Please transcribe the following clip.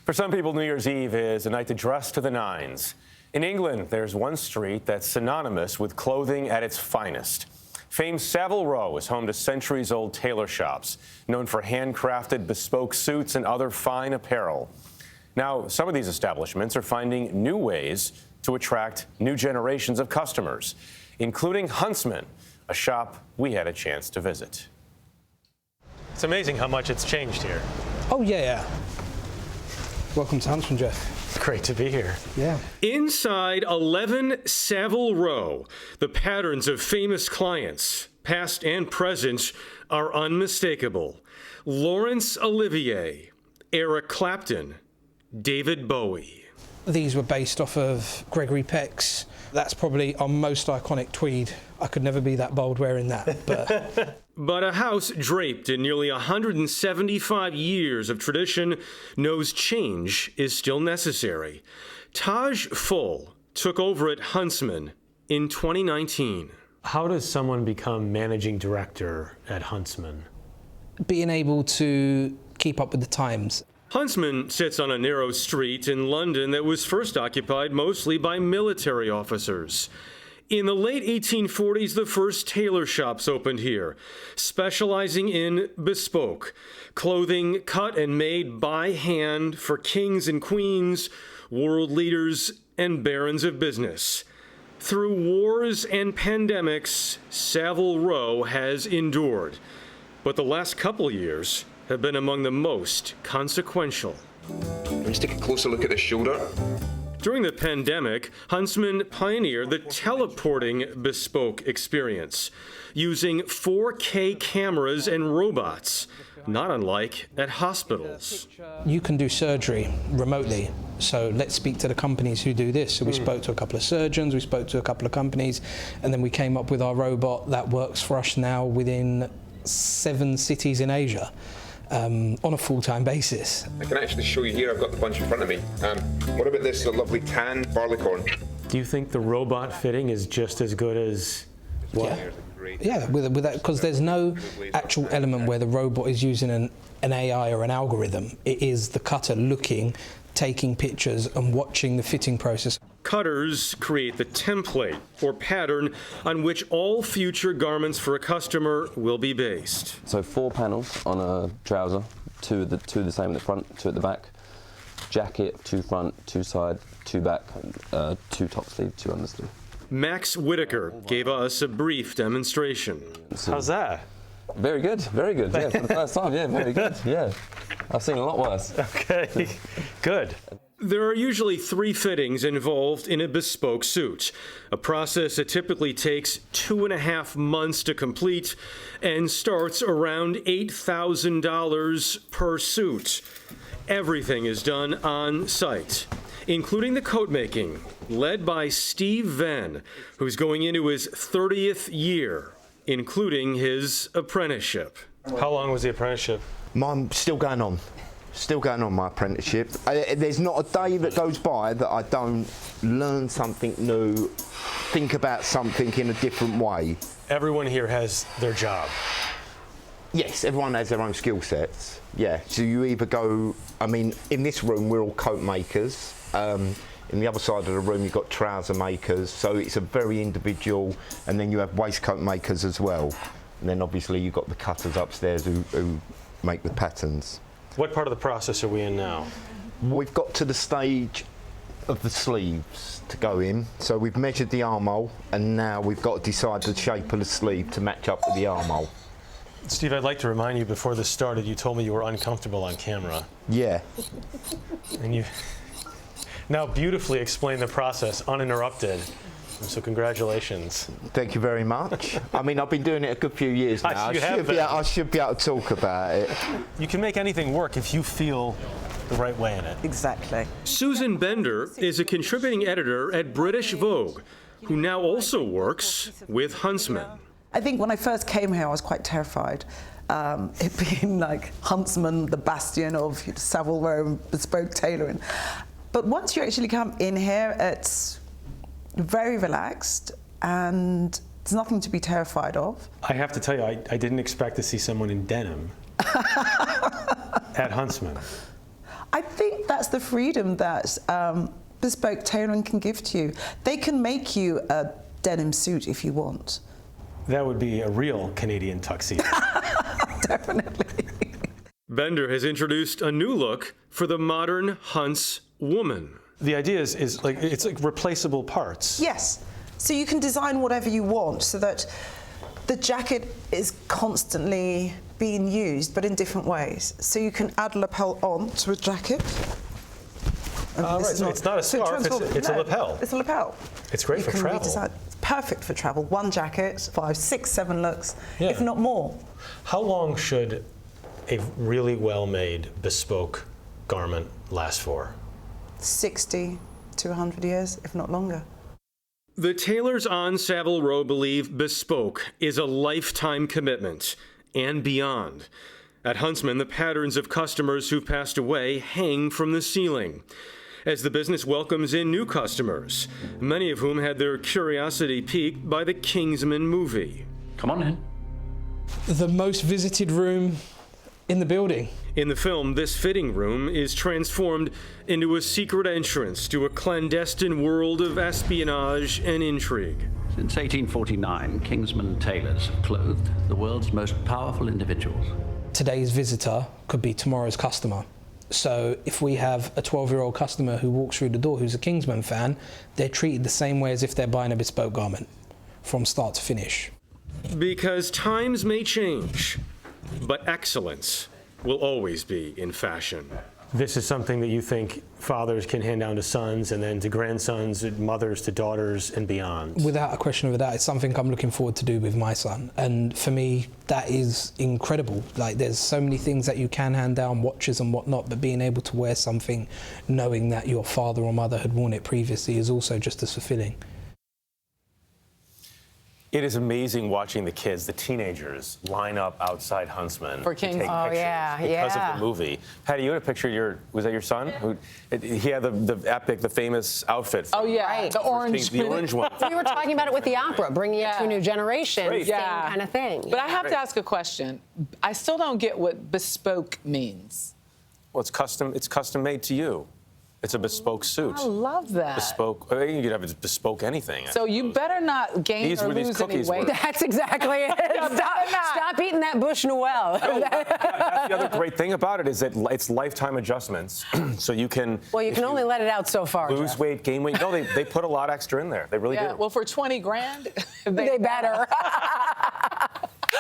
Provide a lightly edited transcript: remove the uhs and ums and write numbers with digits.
For some people, New Year's Eve is a night to dress to the nines. In England, there's one street that's synonymous with clothing at its finest. Famed Savile Row is home to centuries-old tailor shops, known for handcrafted bespoke suits and other fine apparel. Now, some of these establishments are finding new ways to attract new generations of customers, including Huntsman, a shop we had a chance to visit. It's amazing how much it's changed here. Oh, yeah. Welcome to Huntsman, Jeff. Great to be here. Yeah. Inside 11 Savile Row, the patterns of famous clients, past and present, are unmistakable. Laurence Olivier, Eric Clapton, David Bowie. These were based off of Gregory Peck's. That's probably our most iconic tweed. I could never be that bold wearing that, but... But a house draped in nearly 175 years of tradition knows change is still necessary. Taj Full took over at Huntsman in 2019. How does someone become managing director at Huntsman? Being able to keep up with the times. Huntsman sits on a narrow street in London that was first occupied mostly by military officers. In the late 1840s, the first tailor shops opened here, specializing in bespoke, clothing cut and made by hand for kings and queens, world leaders, and barons of business. Through wars and pandemics, Savile Row has endured, but the last couple years have been among the most consequential. Let's take a closer look at the shoulder. During the pandemic, Huntsman pioneered the teleporting bespoke experience, using 4K cameras and robots, not unlike at hospitals. You can do surgery remotely, so let's speak to the companies who do this. So we spoke to a couple of surgeons, we spoke to a couple of companies, and then we came up with our robot that works for us now within 7 cities in Asia. On a full-time basis. I can actually show you here, I've got the bunch in front of me. What about this lovely tan barleycorn? Do you think the robot fitting is just as good as what? Yeah, with that, because there's no actual element where the robot is using an AI or an algorithm. It is the cutter looking, taking pictures and watching the fitting process. Cutters create the template or pattern on which all future garments for a customer will be based. So 4 panels on a trouser, two the same at the front, 2 at the back. Jacket, 2 front, 2 side, 2 back, 2 top sleeve, 2 undersleeve. Max Whitaker gave us a brief demonstration. How's that? Very good, very good. Yeah, for the first time, yeah, very good. Yeah, I've seen a lot worse. Okay, good. There are usually 3 fittings involved in a bespoke suit, a process that typically takes 2.5 months to complete and starts around $8,000 per suit. Everything is done on site, including the coat making, led by Steve Venn, who's going into his 30th year, including his apprenticeship. How long was the apprenticeship? Mine still going on. Still going on my apprenticeship. There's not a day that goes by that I don't learn something new, think about something in a different way. Everyone here has their job. Yes, everyone has their own skill sets. Yeah, so you either go, I mean, in this room we're all coat makers. In the other side of the room you've got trouser makers, so it's a very individual, and then you have waistcoat makers as well. And then obviously you've got the cutters upstairs who make the patterns. What part of the process are we in now? We've got to the stage of the sleeves to go in. So we've measured the armhole, and now we've got to decide the shape of the sleeve to match up with the armhole. Steve, I'd like to remind you, before this started, you told me you were uncomfortable on camera. Yeah. And you now beautifully explained the process uninterrupted. So congratulations. Thank you very much. I mean, I've been doing it a good few years now. I should be able to talk about it. You can make anything work if you feel the right way in it. Exactly. Susan Bender is a contributing editor at British Vogue, who now also works with Huntsman. I think when I first came here, I was quite terrified. It being like Huntsman, the bastion of Savile Row, bespoke tailoring. But once you actually come in here, it's very relaxed and there's nothing to be terrified of. I have to tell you, I didn't expect to see someone in denim at Huntsman. I think that's the freedom that bespoke tailoring can give to you. They can make you a denim suit if you want. That would be a real Canadian tuxedo. Definitely. Bender has introduced a new look for the modern Hunts woman. The idea is like it's like replaceable parts. Yes. So you can design whatever you want so that the jacket is constantly being used, but in different ways. So you can add a lapel on to a jacket. Right, so it's not a scarf, it's a lapel. It's a lapel. It's great for travel. It's perfect for travel. One jacket, 5, 6, 7 looks, Yeah. if not more. How long should a really well-made bespoke garment last for? 60 to 100 years, if not longer. The tailors on Savile Row believe bespoke is a lifetime commitment and beyond. At Huntsman, the patterns of customers who've passed away hang from the ceiling as the business welcomes in new customers, many of whom had their curiosity piqued by the Kingsman movie. Come on in. The most visited room in the building. In the film, this fitting room is transformed into a secret entrance to a clandestine world of espionage and intrigue. Since 1849, Kingsman tailors have clothed the world's most powerful individuals. Today's visitor could be tomorrow's customer. So if we have a 12-year-old customer who walks through the door who's a Kingsman fan, they're treated the same way as if they're buying a bespoke garment, from start to finish. Because times may change, but excellence will always be in fashion. This is something that you think fathers can hand down to sons and then to grandsons, and mothers to daughters and beyond? Without a question of a doubt, it's something I'm looking forward to do with my son. And for me, that is incredible. Like, there's so many things that you can hand down, watches and whatnot, but being able to wear something knowing that your father or mother had worn it previously is also just as fulfilling. It is amazing watching the kids, the teenagers, line up outside Huntsman For to take King. pictures because of the movie. Patty, you had a picture. Was that your son? He had the epic, the famous outfit. Oh yeah, the orange. The orange one. We were talking about it with the opera, bringing it to a new generation, Great. same kind of thing. But I have to ask a question. I still don't get what bespoke means. Well, it's custom made to you. It's a bespoke suit. I love that. Bespoke. I mean, you could have it bespoke anything. So you better not gain These or were these lose any cookies weight. were. That's exactly it. Stop eating that Bush Noel. That's the other great thing about it is that it's lifetime adjustments. So you can. Well, you can only let it out so far. Lose Jeff. weight, gain weight. No, they put a lot extra in there. They really do. Well, for 20 grand, They better.